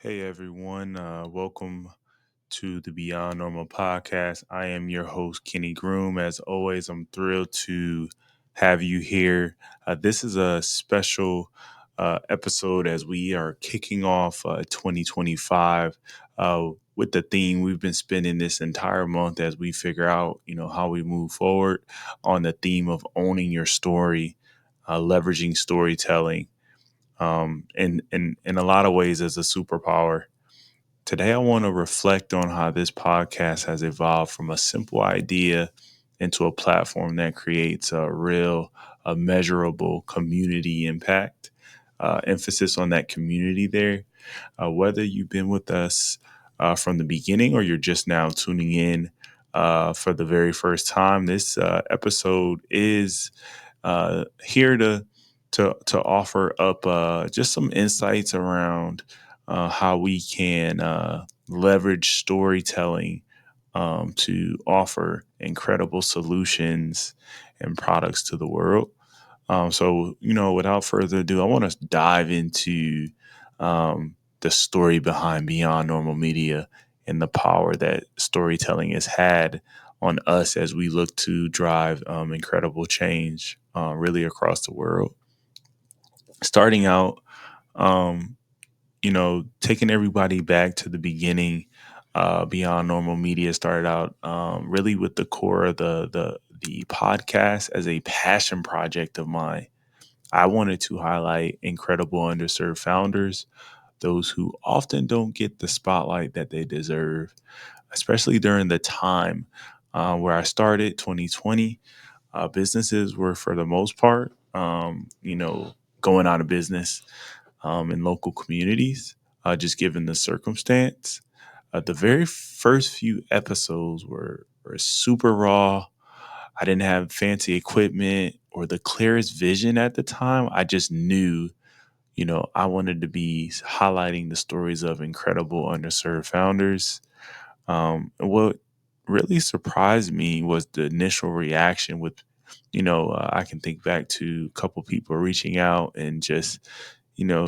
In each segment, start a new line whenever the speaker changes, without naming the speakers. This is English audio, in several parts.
Hey everyone, welcome to the Beyond Normal podcast. I am your host, Kenny Groom. As always, I'm thrilled to have you here. This is a special episode as we are kicking off 2025 with the theme we've been spending this entire month as we figure out, how we move forward on the theme of owning your story, leveraging storytelling in a lot of ways as a superpower. Today, I want to reflect on how this podcast has evolved from a simple idea into a platform that creates a measurable community impact. Emphasis on that community there. Whether you've been with us from the beginning or you're just now tuning in for the very first time, this episode is here to offer up just some insights around how we can leverage storytelling to offer incredible solutions and products to the world. Without further ado, I want to dive into the story behind Beyond Normal Media and the power that storytelling has had on us as we look to drive incredible change really across the world. Starting out, um, taking everybody back to the beginning, Beyond Normal Media started out really with the core of the podcast as a passion project of mine. I wanted to highlight incredible underserved founders, those who often don't get the spotlight that they deserve, especially during the time where I started, 2020. Businesses were, for the most part, going out of business in local communities, just given the circumstance. The very first few episodes were super raw. I didn't have fancy equipment or the clearest vision at the time. I just knew, I wanted to be highlighting the stories of incredible underserved founders. And what really surprised me was the initial reaction with, I can think back to a couple people reaching out and just,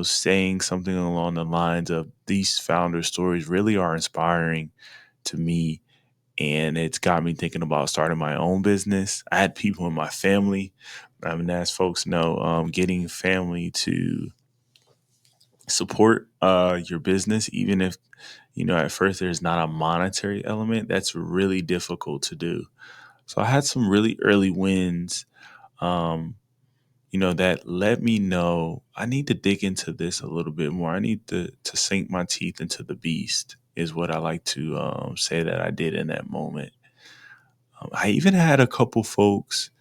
saying something along the lines of these founder stories really are inspiring to me. And it's got me thinking about starting my own business. I had people in my family. I mean, as folks know, getting family to support your business, even if, at first there's not a monetary element, that's really difficult to do. So I had some really early wins, um, that let me know I need to dig into this a little bit more. I need to sink my teeth into the beast, is what I like to say that I did in that moment. I even had a couple folks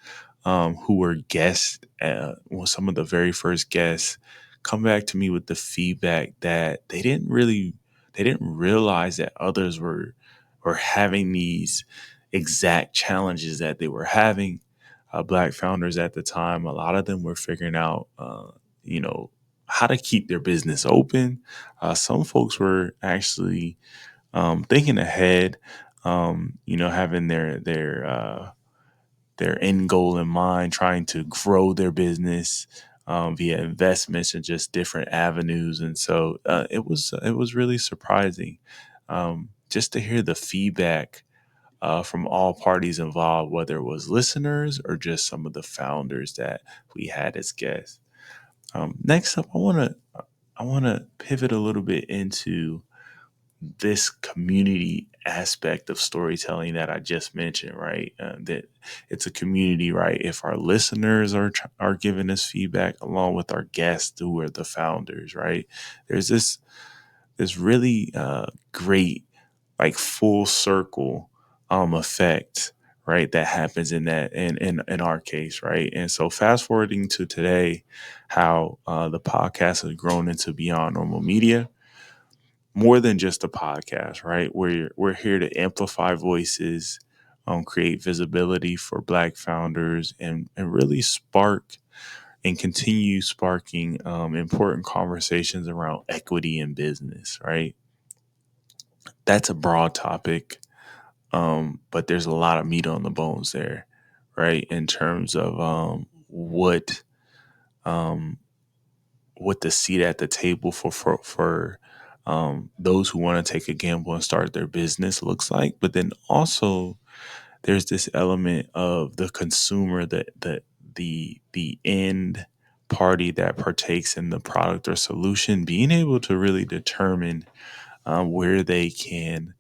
who were guests, some of the very first guests, come back to me with the feedback that they didn't realize that others were having these exact challenges that they were having. Black founders at the time, a lot of them were figuring out, you know, how to keep their business open. Some folks were actually thinking ahead, having their end goal in mind, trying to grow their business via investments and just different avenues. And so it was really surprising just to hear the feedback from all parties involved, whether it was listeners or just some of the founders that we had as guests. Next up, I want to pivot a little bit into this community aspect of storytelling that I just mentioned, right? That it's a community, right? If our listeners are giving us feedback along with our guests who are the founders, right? There's this really great like full circle effect, right? That happens in that in our case, right? And so fast forwarding to today, how the podcast has grown into Beyond Normal Media, more than just a podcast, right? We're here to amplify voices, create visibility for Black founders, and really spark and continue sparking important conversations around equity in business, right? That's a broad topic, but there's a lot of meat on the bones there, right? In terms of um, what the seat at the table for those who want to take a gamble and start their business looks like. But then also there's this element of the consumer, the end party that partakes in the product or solution, being able to really determine where they can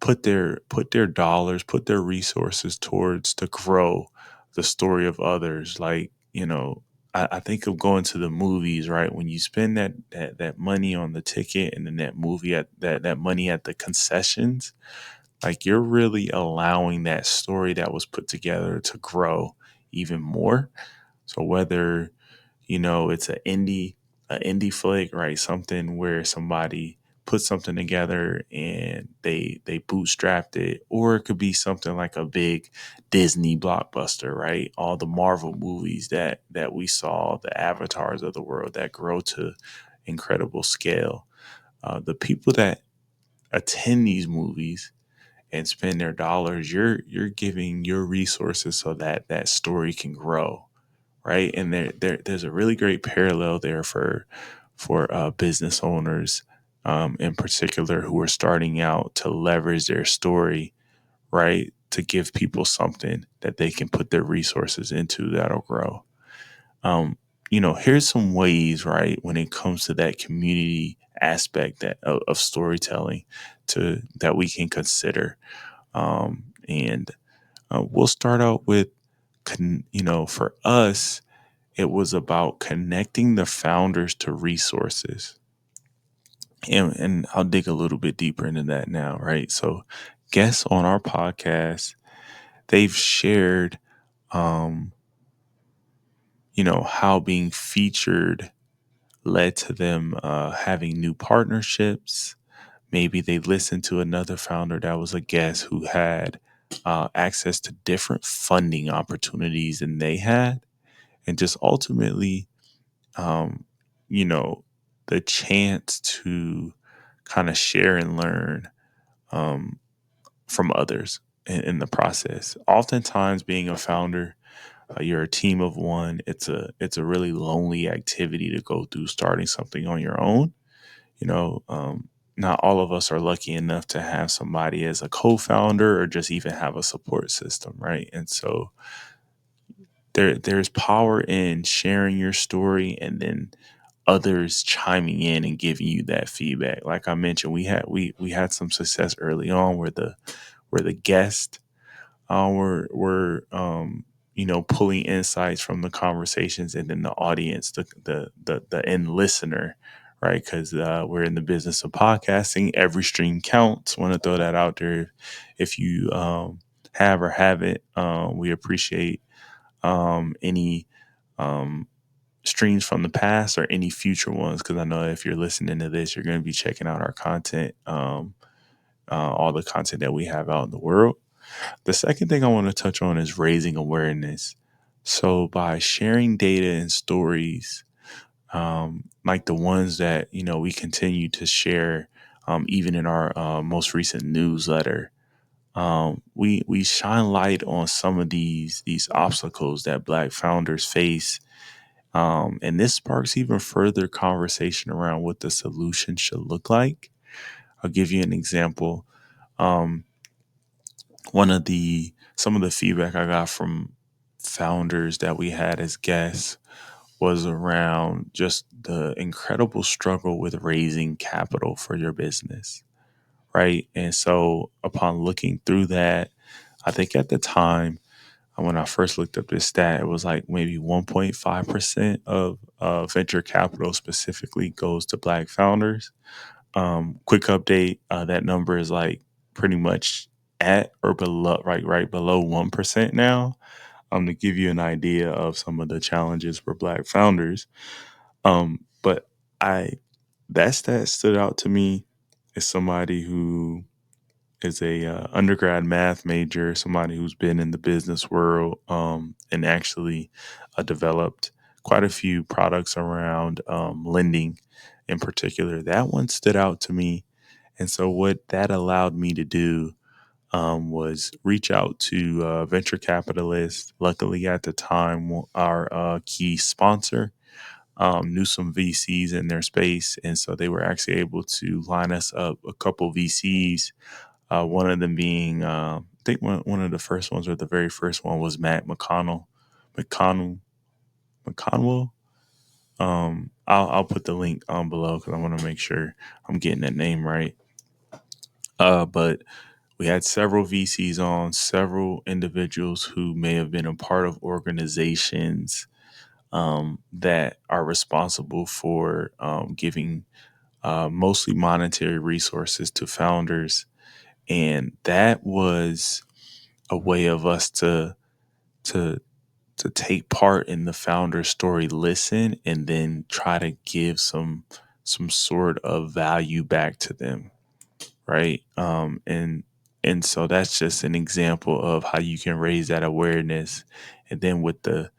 put their dollars, put their resources towards to grow the story of others. Like, I think of going to the movies, right? When you spend that money on the ticket and then that movie at that money at the concessions, like you're really allowing that story that was put together to grow even more. So whether it's an indie flick, right? Something where somebody put something together and they bootstrapped it, or it could be something like a big Disney blockbuster, right? All the Marvel movies that we saw, the avatars of the world that grow to incredible scale. The people that attend these movies and spend their dollars, you're giving your resources so that that story can grow, right? And there's a really great parallel there for business owners, in particular, who are starting out to leverage their story, right, to give people something that they can put their resources into that'll grow. Here's some ways, right, when it comes to that community aspect of storytelling to that we can consider. And we'll start out with, for us, it was about connecting the founders to resources. And I'll dig a little bit deeper into that now, right? So, guests on our podcast, they've shared, um, how being featured led to them having new partnerships. Maybe they listened to another founder that was a guest who had access to different funding opportunities than they had, and just ultimately, um, you know, the chance to kind of share and learn um, from others in the process. Oftentimes, being a founder, you're a team of one. It's a really lonely activity to go through starting something on your own. You know, not all of us are lucky enough to have somebody as a co-founder or just even have a support system, right? And so there's power in sharing your story and then others chiming in and giving you that feedback. Like I mentioned, we had some success early on where the guest were pulling insights from the conversations, and then the audience, the end listener, right? Because we're in the business of podcasting. Every stream counts. Want to throw that out there. If you have or haven't, we appreciate any um, streams from the past or any future ones, because I know if you're listening to this, you're going to be checking out our content, all the content that we have out in the world. The second thing I want to touch on is raising awareness. So by sharing data and stories, like the ones that we continue to share, even in our most recent newsletter, we shine light on some of these obstacles that Black founders face, and this sparks even further conversation around what the solution should look like. I'll give you an example. Um, some of the feedback I got from founders that we had as guests was around just the incredible struggle with raising capital for your business, right? And so upon looking through that, I think at the time when I first looked up this stat, it was like maybe 1.5% of venture capital specifically goes to Black founders. Quick update: that number is like pretty much at or below, right below 1% now. To give you an idea of some of the challenges for Black founders. But I that stat stood out to me as somebody who is a undergrad math major, somebody who's been in the business world, and actually developed quite a few products around lending in particular. That one stood out to me. And so what that allowed me to do was reach out to venture capitalists. Luckily, at the time, our key sponsor, knew some VCs in their space, and so they were actually able to line us up a couple VCs. One of them being, I think one of the first ones, or the very first one, was Matt McConnell, McConwell. I'll put the link below because I want to make sure I'm getting that name right. But we had several VCs on, several individuals who may have been a part of organizations that are responsible for giving mostly monetary resources to founders. And that was a way of us to to take part in the founder story, listen, and then try to give some sort of value back to them, right? And so that's just an example of how you can raise that awareness, and then with the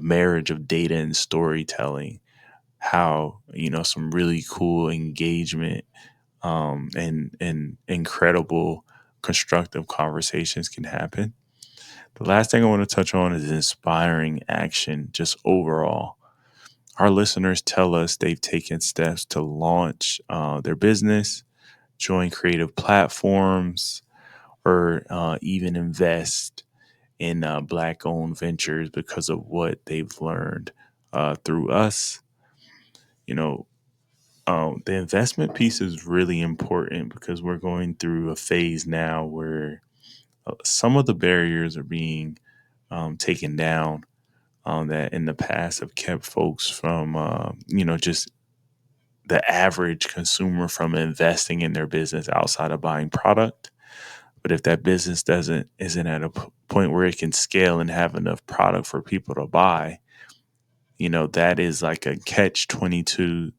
marriage of data and storytelling, how some really cool engagement and incredible constructive conversations can happen. The last thing I want to touch on is inspiring action, just overall. Our listeners tell us they've taken steps to launch their business, join creative platforms, or even invest in Black owned ventures because of what they've learned through us. You know, the investment piece is really important because we're going through a phase now where some of the barriers are being taken down that in the past have kept folks from, just the average consumer from investing in their business outside of buying product. But if that business isn't at a point where it can scale and have enough product for people to buy, that is like a catch 22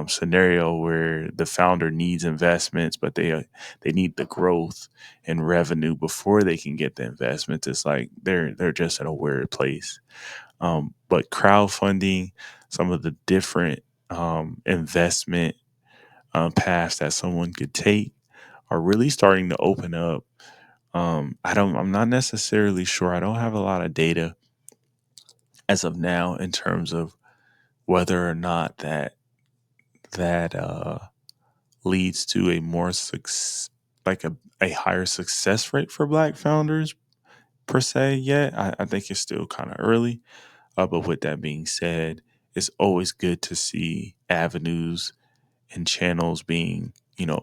scenario where the founder needs investments, but they need the growth and revenue before they can get the investments. It's like they're just in a weird place. But crowdfunding, some of the different investment paths that someone could take are really starting to open up. I'm not necessarily sure. I don't have a lot of data as of now in terms of whether or not that leads to a more like a higher success rate for Black founders per se yet. I think it's still kind of early. But with that being said, it's always good to see avenues and channels being,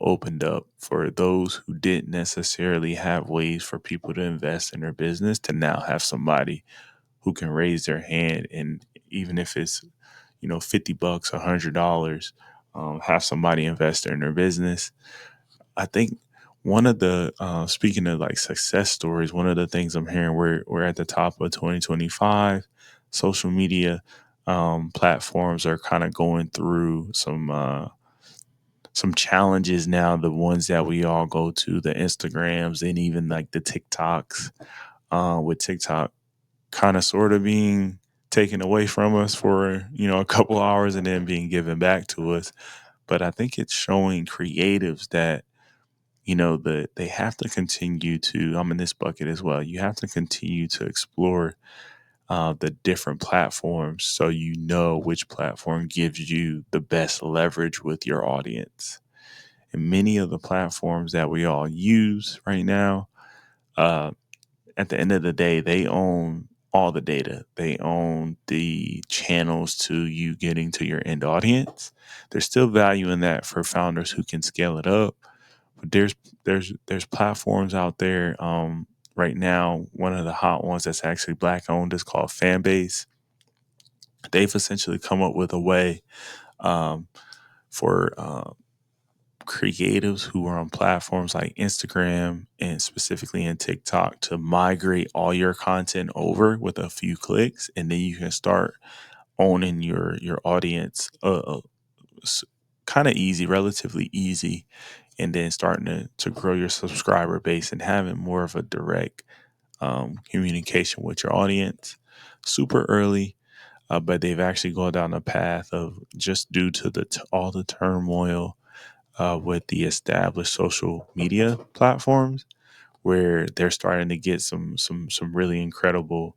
opened up for those who didn't necessarily have ways for people to invest in their business to now have somebody who can raise their hand. And even if it's, $50, $100, have somebody invest in their business. I think one of the speaking of like success stories, one of the things I'm hearing, we're at the top of 2025. Social media platforms are kind of going through some challenges now. The ones that we all go to, the Instagrams and even like the TikToks, with TikTok kind of sort of being taken away from us for a couple hours and then being given back to us. But I think it's showing creatives that they have to continue to, I'm in this bucket as well, you have to continue to explore the different platforms so which platform gives you the best leverage with your audience. And many of the platforms that we all use right now, uh, at the end of the day, they own all the data. They own the channels to you getting to your end audience. There's still value in that for founders who can scale it up. But there's platforms out there right now. One of the hot ones that's actually Black owned is called Fanbase. They've essentially come up with a way um, for creatives who are on platforms like Instagram and specifically in TikTok to migrate all your content over with a few clicks, and then you can start owning your audience. Kind of easy, relatively easy, and then starting to grow your subscriber base and having more of a direct communication with your audience. Super early, but they've actually gone down a path of, just due to all the turmoil with the established social media platforms, where they're starting to get some really incredible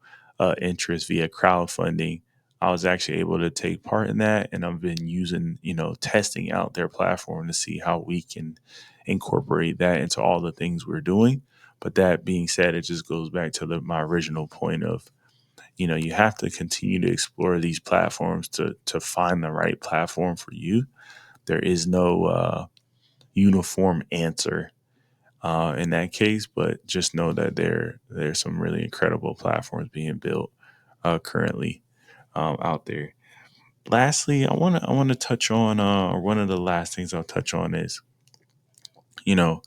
interest via crowdfunding I was actually able to take part in that, and I've been using, testing out their platform to see how we can incorporate that into all the things we're doing. But that being said, it just goes back to my original point of, you have to continue to explore these platforms to find the right platform for you. There is no uniform answer in that case, but just know that there's some really incredible platforms being built currently out there. Lastly, I want to touch on, or one of the last things I'll touch on is, you know,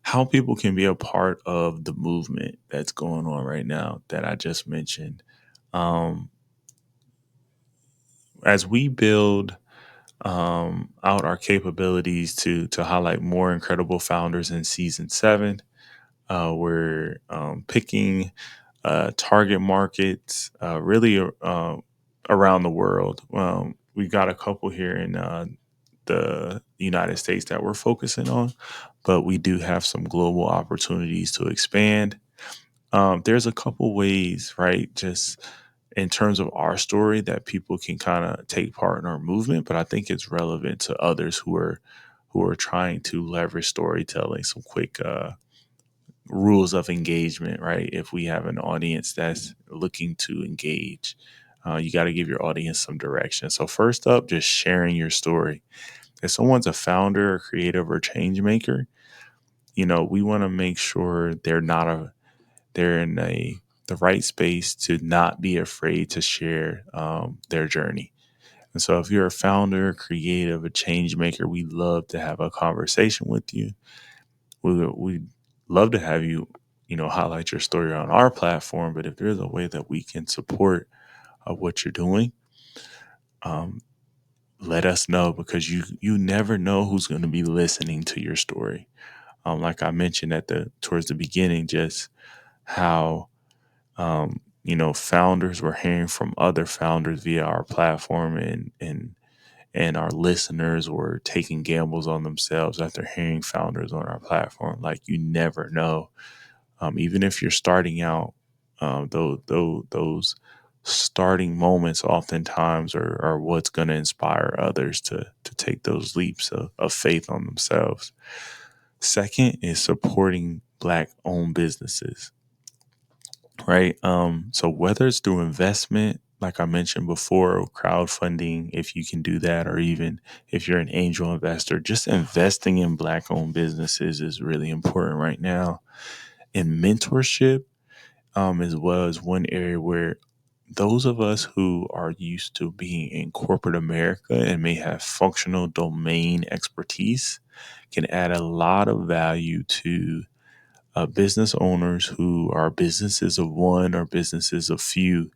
how people can be a part of the movement that's going on right now that I just mentioned. Um, as we build out our capabilities to highlight more incredible founders in season 7, we're picking target markets really around the world. We got a couple here in the United States that we're focusing on, but we do have some global opportunities to expand. There's a couple ways, right? Just in terms of our story that people can kind of take part in our movement, but I think it's relevant to others who are trying to leverage storytelling. Some quick rules of engagement, right? If we have an audience that's looking to engage, you got to give your audience some direction. So first up, just sharing your story. If someone's a founder, or creative, or change maker, we want to make sure they're in the right space to not be afraid to share their journey. And so if you're a founder, creative, a change maker, we love to have a conversation with you. We love to have you, highlight your story on our platform. But if there's a way that we can support what you're doing, um, let us know, because you never know who's going to be listening to your story. Like I mentioned towards the beginning, just how founders were hearing from other founders via our platform, and our listeners were taking gambles on themselves after hearing founders on our platform. Like, you never know. Even if you're starting out, those starting moments oftentimes are what's going to inspire others to take those leaps of faith on themselves. Second is supporting Black owned businesses, right? So whether it's through investment, like I mentioned before, or crowdfunding, if you can do that, or even if you're an angel investor, just investing in Black owned businesses is really important right now. And mentorship, as well as one area where those of us who are used to being in corporate America and may have functional domain expertise can add a lot of value to business owners who are businesses of one or businesses of few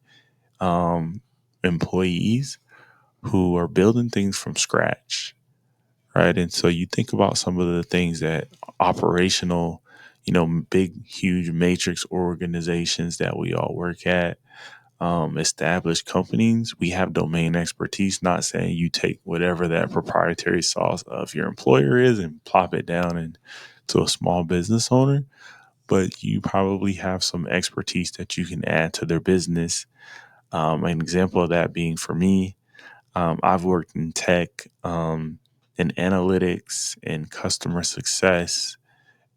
um, employees who are building things from scratch, right? And so you think about some of the things that operational, big, huge matrix organizations that we all work at, established companies, we have domain expertise. Not saying you take whatever that proprietary sauce of your employer is and plop it down into a small business owner, but you probably have some expertise that you can add to their business. An example of that being for me, I've worked in tech, in analytics, and customer success,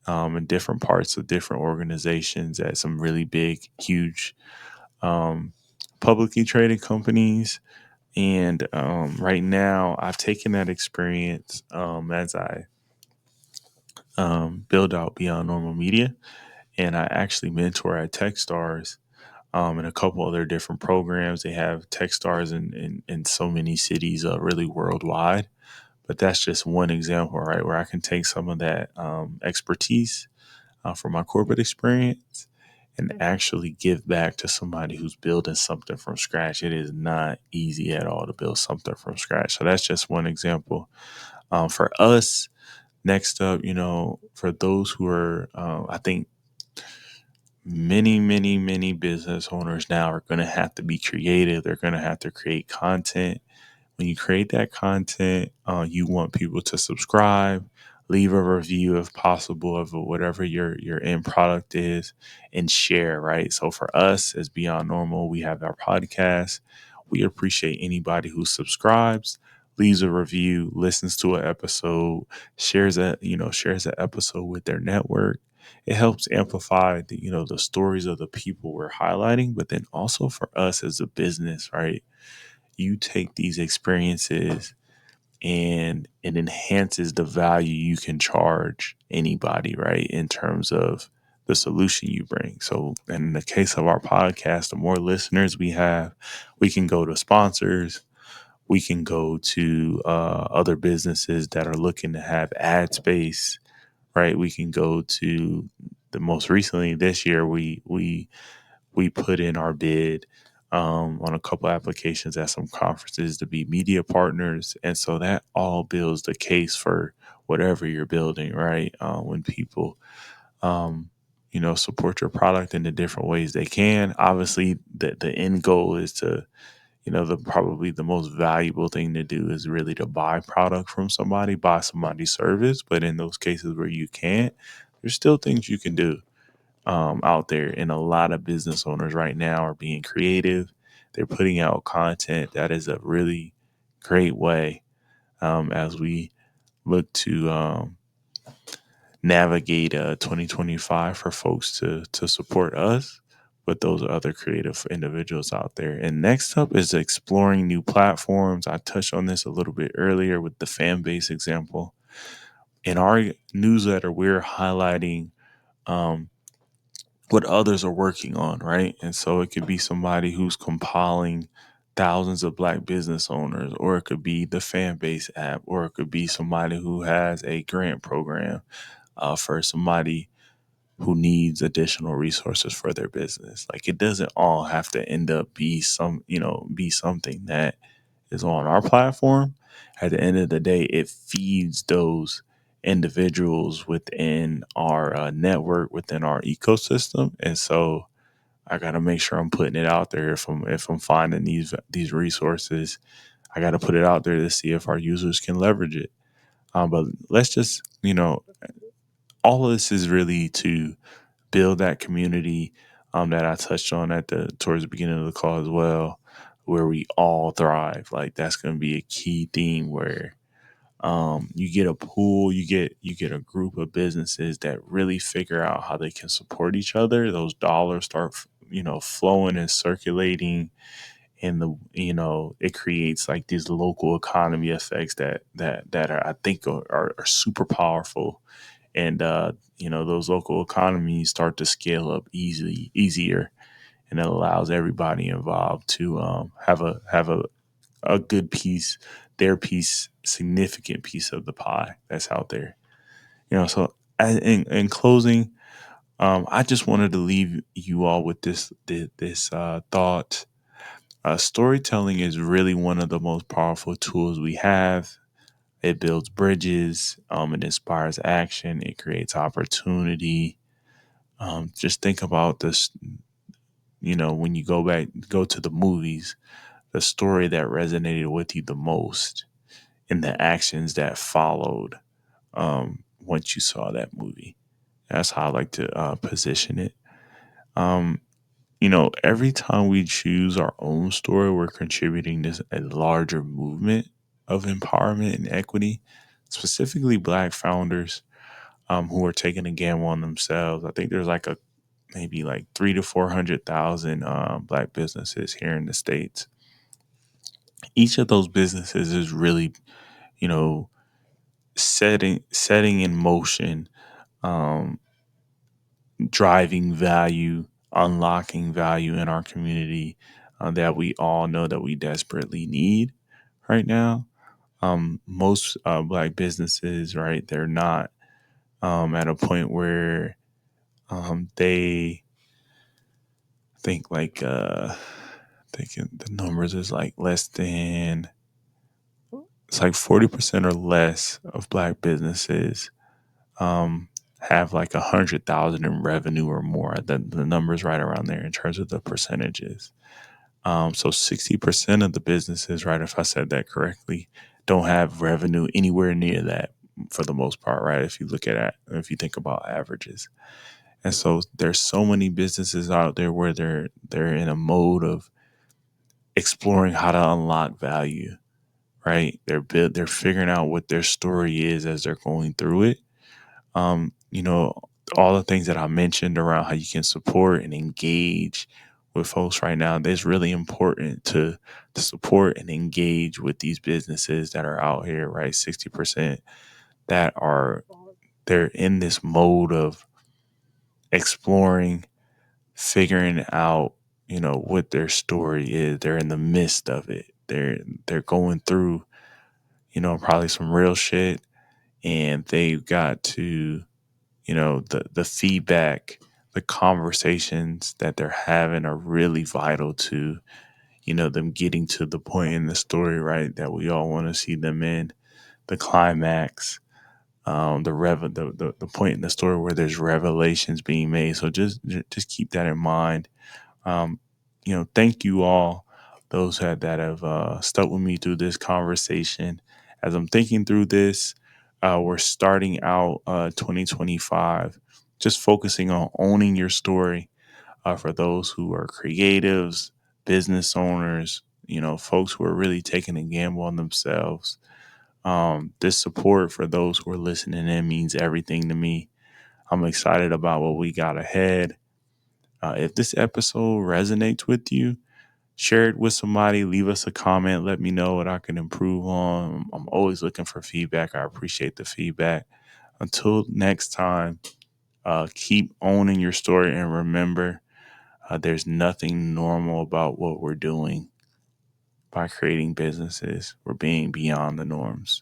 in different parts of different organizations at some really big, huge, um, publicly traded companies. And right now, I've taken that experience as I build out Beyond Normal Media, and I actually mentor at Techstars, and a couple other different programs. They have Techstars in so many cities, really worldwide. But that's just one example, right, where I can take some of that expertise from my corporate experience and actually give back to somebody who's building something from scratch. It is not easy at all to build something from scratch. So that's just one example. For us, next up, for those who are, I think many, many, many business owners now are going to have to be creative. They're going to have to create content. When you create that content, you want people to subscribe, leave a review if possible of whatever your end product is, and share, right? So for us as Beyond Normal, we have our podcast. We appreciate anybody who subscribes, leaves a review, listens to an episode, shares an episode with their network. It helps amplify the stories of the people we're highlighting, but then also for us as a business, right? You take these experiences and it enhances the value you can charge anybody, right? In terms of the solution you bring. So, in the case of our podcast, the more listeners we have, we can go to sponsors, we can go to other businesses that are looking to have ad space, right? We can go to the most recently this year, we put in our bid on a couple applications at some conferences to be media partners. And so that all builds the case for whatever you're building, right? When people, support your product in the different ways they can. Obviously, the end goal is to, probably the most valuable thing to do is really to buy product from somebody, buy somebody's service. But in those cases where you can't, there's still things you can do out there. And a lot of business owners right now are being creative. They're putting out content that is a really great way as we look to navigate 2025 for folks to support us. But those are other creative individuals out there. And next up is exploring new platforms. I touched on this a little bit earlier with the fan base example. In our newsletter, we're highlighting um, what others are working on, right? And so it could be somebody who's compiling thousands of Black business owners, or it could be the fan base app, or it could be somebody who has a grant program for somebody who needs additional resources for their business. Like it doesn't all have to end up be something that is on our platform. At the end of the day, it feeds those individuals within our network, within our ecosystem. And so I got to make sure I'm putting it out there. If I'm finding these resources, I got to put it out there to see if our users can leverage it. But let's just, all of this is really to build that community that I touched on towards the beginning of the call as well, where we all thrive. Like that's going to be a key theme where you get a pool, you get a group of businesses that really figure out how they can support each other. Those dollars start flowing and circulating, and it creates like these local economy effects that are, I think are super powerful. And those local economies start to scale up easier, and it allows everybody involved to have a good piece, their piece, significant piece of the pie that's out there. So in closing, I just wanted to leave you all with this thought. Storytelling is really one of the most powerful tools we have. It builds bridges. It inspires action. It creates opportunity. Just think about this. When you go to the movies, the story that resonated with you the most, and the actions that followed once you saw that movie. That's how I like to position it. Um, every time we choose our own story, we're contributing to a larger movement of empowerment and equity, specifically Black founders who are taking a gamble on themselves. I think there's like maybe like 300,000 to 400,000 Black businesses here in the States. Each of those businesses is really, you know, setting in motion, um, driving value, unlocking value in our community that we all know that we desperately need right now. Most Black businesses, right, they're not at a point where they think like thinking the numbers is like less than, it's like 40% or less of Black businesses have like 100,000 in revenue or more. The numbers right around there in terms of the percentages. So 60% of the businesses, right, if I said that correctly, don't have revenue anywhere near that for the most part, right? If you think about averages. And so there's so many businesses out there where they're in a mode of exploring how to unlock value, right? They're figuring out what their story is as they're going through it. You know, all the things that I mentioned around how you can support and engage with folks right now, it's really important to support and engage with these businesses that are out here, right? 60% that are they're in this mode of exploring, figuring out, what their story is. They're in the midst of it. They're going through, probably some real shit, and they've got to, the feedback, the conversations that they're having are really vital to, them getting to the point in the story, right, that we all want to see them in, the climax, the point in the story where there's revelations being made. So just keep that in mind. Thank you all, those that have stuck with me through this conversation. As I'm thinking through this, we're starting out 2025, just focusing on owning your story for those who are creatives, business owners, folks who are really taking a gamble on themselves. This support for those who are listening in means everything to me. I'm excited about what we got ahead. If this episode resonates with you, share it with somebody, leave us a comment, let me know what I can improve on. I'm always looking for feedback. I appreciate the feedback. Until next time, keep owning your story, and remember, there's nothing normal about what we're doing by creating businesses. We're being beyond the norms.